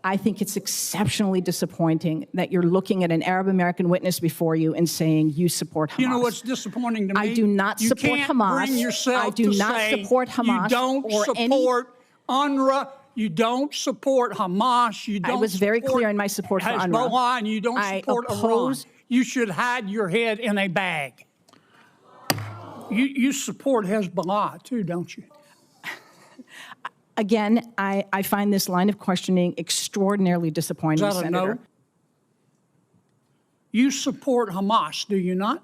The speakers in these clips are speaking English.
I think it's exceptionally disappointing that you're looking at an Arab American witness before you and saying you support Hamas. You know what's disappointing to me? I do not support Hamas. Bring yourself I do to not say support Hamas. You don't or support UNRWA. You don't support Hamas. You don't. I was very clear in my support for UNRWA. Hezbollah, and you don't support Iran. You should hide your head in a bag. You support Hezbollah too, don't you? Again, I find this line of questioning extraordinarily disappointing, Is that a Senator. no? You support Hamas, do you not?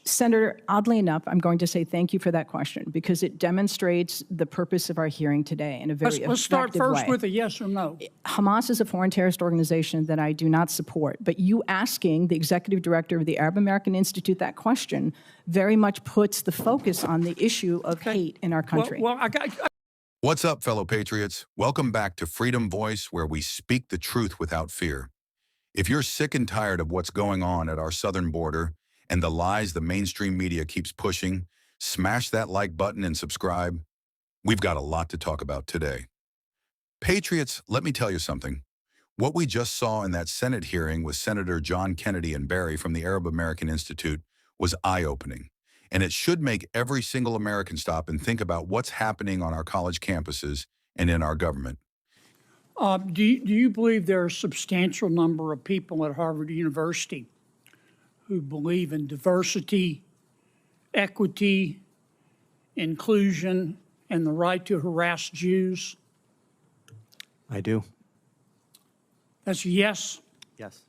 Senator, oddly enough, I'm going to say thank you for that question because it demonstrates the purpose of our hearing today in a very effective way. Let's start first with a yes or no. Hamas is a foreign terrorist organization that I do not support, but you asking the executive director of the Arab American Institute that question very much puts the focus on the issue of hate in our country. What's up, fellow patriots? Welcome back to Freedom Voice, where we speak the truth without fear. If you're sick and tired of what's going on at our southern border and the lies the mainstream media keeps pushing, smash that like button and subscribe. We've got a lot to talk about today. Patriots, let me tell you something. What we just saw in that Senate hearing with Senator John Kennedy and Barry from the Arab American Institute was eye-opening, and it should make every single American stop and think about what's happening on our college campuses and in our government. Do you believe there are a substantial number of people at Harvard University who believe in diversity, equity, inclusion, and the right to harass Jews? I do. That's a yes? Yes.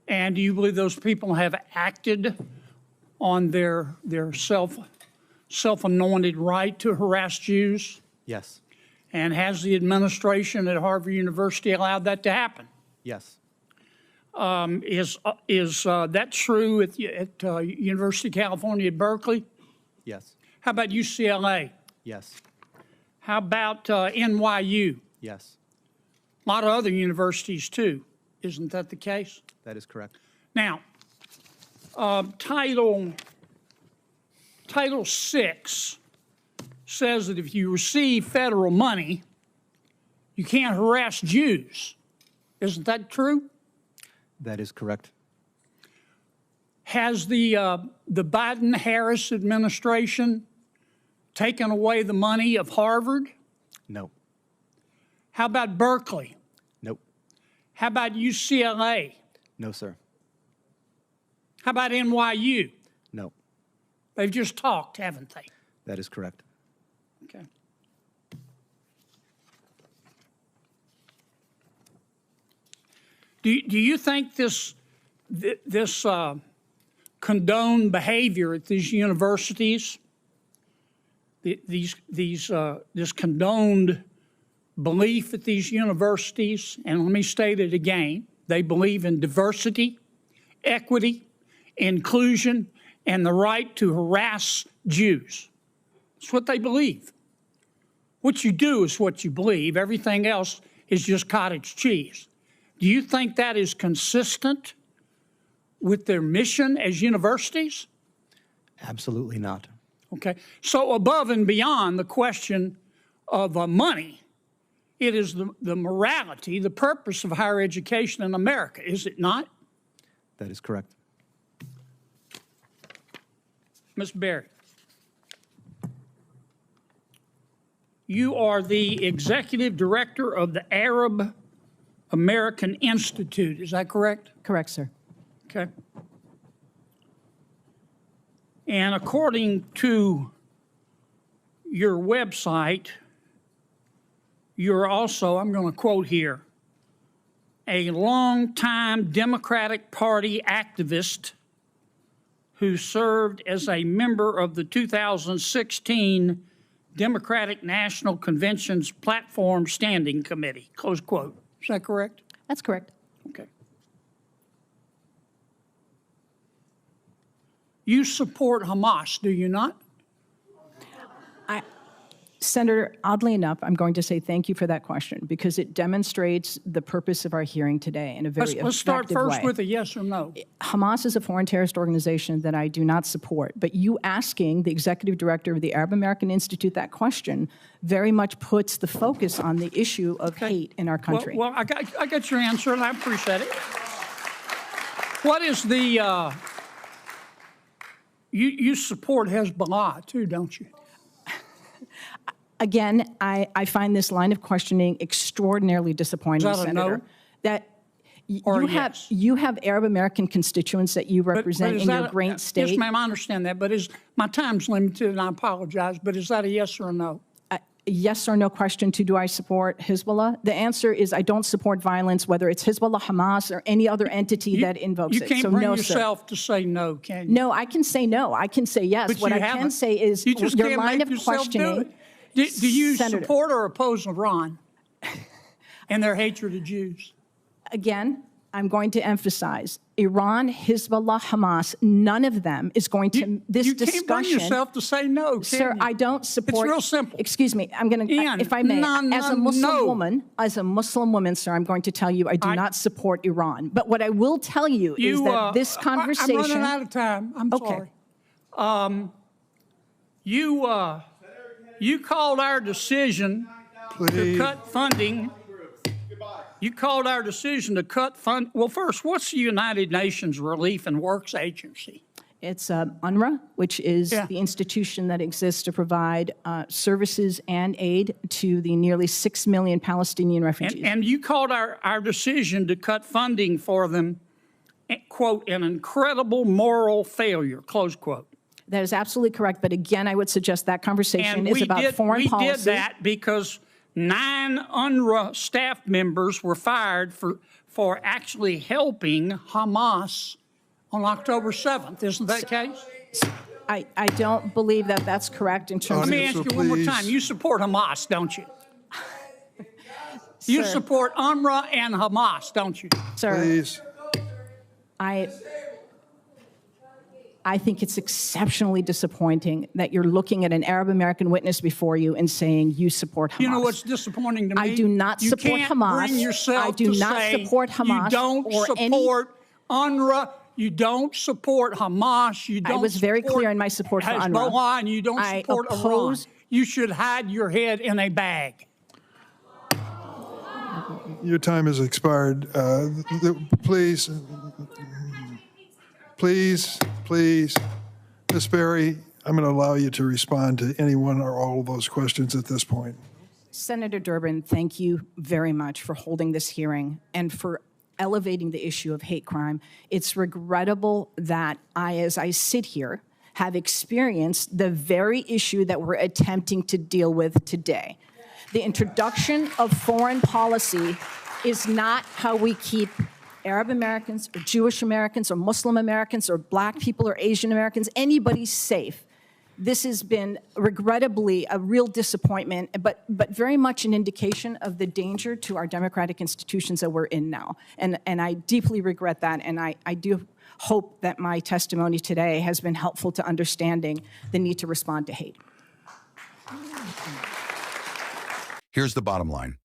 And do you believe those people have acted on their self-anointed right to harass Jews? Yes. And has the administration at Harvard University allowed that to happen? Yes. Is that true at University of California at Berkeley? Yes. How about UCLA? Yes. How about NYU? Yes. A lot of other universities too. Isn't that the case? That is correct. Now, Title VI says that if you receive federal money, you can't harass Jews. Isn't that true? That is correct. Has the Biden-Harris administration taken away the money of Harvard? No. How about Berkeley? Nope. How about UCLA? No, sir. How about NYU? No. They've just talked, haven't they? That is correct. Okay. Do you think this condoned behavior at these universities, this condoned belief at these universities, and let me state it again, they believe in diversity, equity, inclusion, and the right to harass Jews. It's what they believe. What you do is what you believe. Everything else is just cottage cheese. Do you think that is consistent with their mission as universities? Absolutely not. Okay. So above and beyond the question of money, it is the morality, the purpose of higher education in America, is it not? That is correct. Ms. Berry, you are the executive director of the Arab American Institute. Is that correct? Correct, sir. Okay. And according to your website, you're also, I'm going to quote here, a longtime Democratic Party activist who served as a member of the 2016 Democratic National Convention's Platform Standing Committee, close quote. Is that correct? That's correct. Okay. You support Hamas, do you not? Senator, oddly enough, I'm going to say thank you for that question because it demonstrates the purpose of our hearing today in a very effective way. Let's start first with a yes or no. Hamas is a foreign terrorist organization that I do not support, but you asking the executive director of the Arab American Institute that question very much puts the focus on the issue of hate in our country. Well, I got your answer, and I appreciate it. What is the, you support Hezbollah too, don't you? Again, I find this line of questioning extraordinarily disappointing, Is that a Senator. no? That Or you a have yes? you have Arab American constituents that you represent is in that your great state. Yes, ma'am, I understand that, but my time's limited, and I apologize, but is that a yes or a no? A yes or no question to do I support Hezbollah? The answer is I don't support violence, whether it's Hezbollah, Hamas, or any other entity that invokes You it. can't So bring no, yourself sir. to say no, can you? No, I can say no. I can say yes. But What you I can haven't. say is You just your can't line make of yourself questioning. do it. Do you Senator. support or oppose Iran and their hatred of Jews? Again, I'm going to emphasize Iran, Hezbollah, Hamas, none of them is going to, this You discussion. can't bring yourself to say no, can Sir, you? I don't support. It's real simple. Excuse me. I'm going to, Ian, if I may, no, as a Muslim no. woman, sir, I'm going to tell you I do not support Iran. But what I will tell you is that this conversation. I'm running out of time. I'm Okay. sorry. You called our decision to cut funding. You called our decision to cut fund. Well, first, what's the United Nations Relief and Works Agency? It's UNRWA, which is the institution that exists to provide services and aid to the nearly 6 million Palestinian refugees. And you called our decision to cut funding for them, quote, an incredible moral failure, close quote. That is absolutely correct. But again, I would suggest that conversation is about foreign policy. We did that because 9 UNRWA staff members were fired for actually helping Hamas on October 7th. Isn't that the case? I don't believe that that's correct in terms Let of. me ask you one more time. You support Hamas, don't you? You Sir. support UNRWA and Hamas, don't you? Sir, Please. I think it's exceptionally disappointing that you're looking at an Arab American witness before you and saying you support Hamas. You know what's disappointing to me? I do not support You can't Hamas. bring yourself I do to not say support Hamas you don't or support UNRWA. You don't support Hamas. You don't. I was very clear in my support for UNRWA. Hezbollah, and you don't I support oppose- Iran. You should hide your head in a bag. Your time has expired. Please, Ms. Berry, I'm going to allow you to respond to any one or all of those questions at this point. Senator Durbin, thank you very much for holding this hearing and for elevating the issue of hate crime. It's regrettable that as I sit here, have experienced the very issue that we're attempting to deal with today. The introduction of foreign policy is not how we keep Arab Americans or Jewish Americans or Muslim Americans or Black people or Asian Americans, anybody safe. This has been regrettably a real disappointment, but very much an indication of the danger to our democratic institutions that we're in now. And I deeply regret that, and I do hope that my testimony today has been helpful to understanding the need to respond to hate. Here's the bottom line.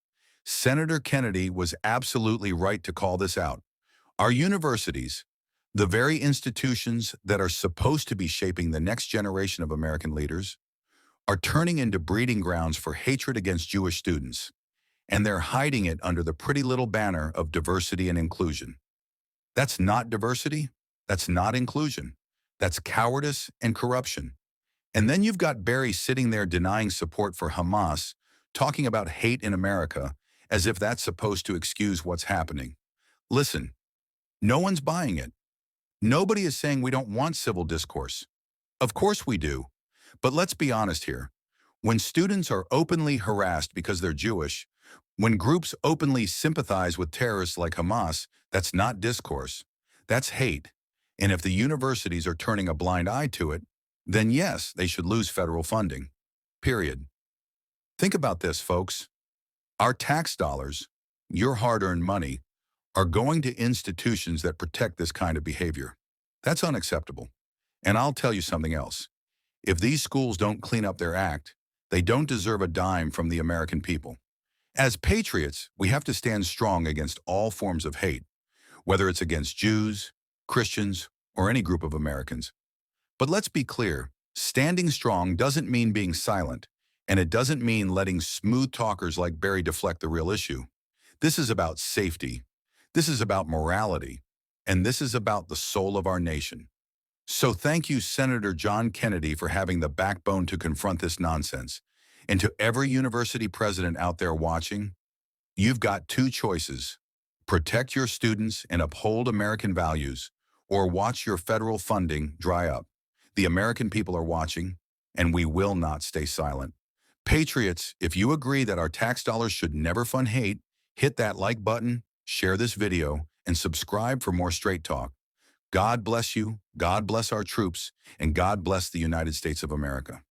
Senator Kennedy was absolutely right to call this out. Our universities, the very institutions that are supposed to be shaping the next generation of American leaders, are turning into breeding grounds for hatred against Jewish students, and they're hiding it under the pretty little banner of diversity and inclusion. That's not diversity. That's not inclusion. That's cowardice and corruption. And then you've got Barry sitting there denying support for Hamas, talking about hate in America as if that's supposed to excuse what's happening. Listen, no one's buying it. Nobody is saying we don't want civil discourse. Of course we do. But let's be honest here. When students are openly harassed because they're Jewish, when groups openly sympathize with terrorists like Hamas, that's not discourse. That's hate. And if the universities are turning a blind eye to it, then yes, they should lose federal funding. Period. Think about this, folks. Our tax dollars, your hard-earned money, are going to institutions that protect this kind of behavior. That's unacceptable. And I'll tell you something else. If these schools don't clean up their act, They don't deserve a dime from the American people. As patriots, we have to stand strong against all forms of hate, whether it's against Jews, Christians, or any group of Americans. But let's be clear, standing strong doesn't mean being silent, and it doesn't mean letting smooth talkers like Barry deflect the real issue. This is about safety. This is about morality. And this is about the soul of our nation. So thank you, Senator John Kennedy, for having the backbone to confront this nonsense. And to every university president out there watching, you've got two choices. Protect your students and uphold American values, or watch your federal funding dry up. The American people are watching, and we will not stay silent. Patriots, if you agree that our tax dollars should never fund hate, hit that like button, share this video, and subscribe for more straight talk. God bless you, God bless our troops, and God bless the United States of America.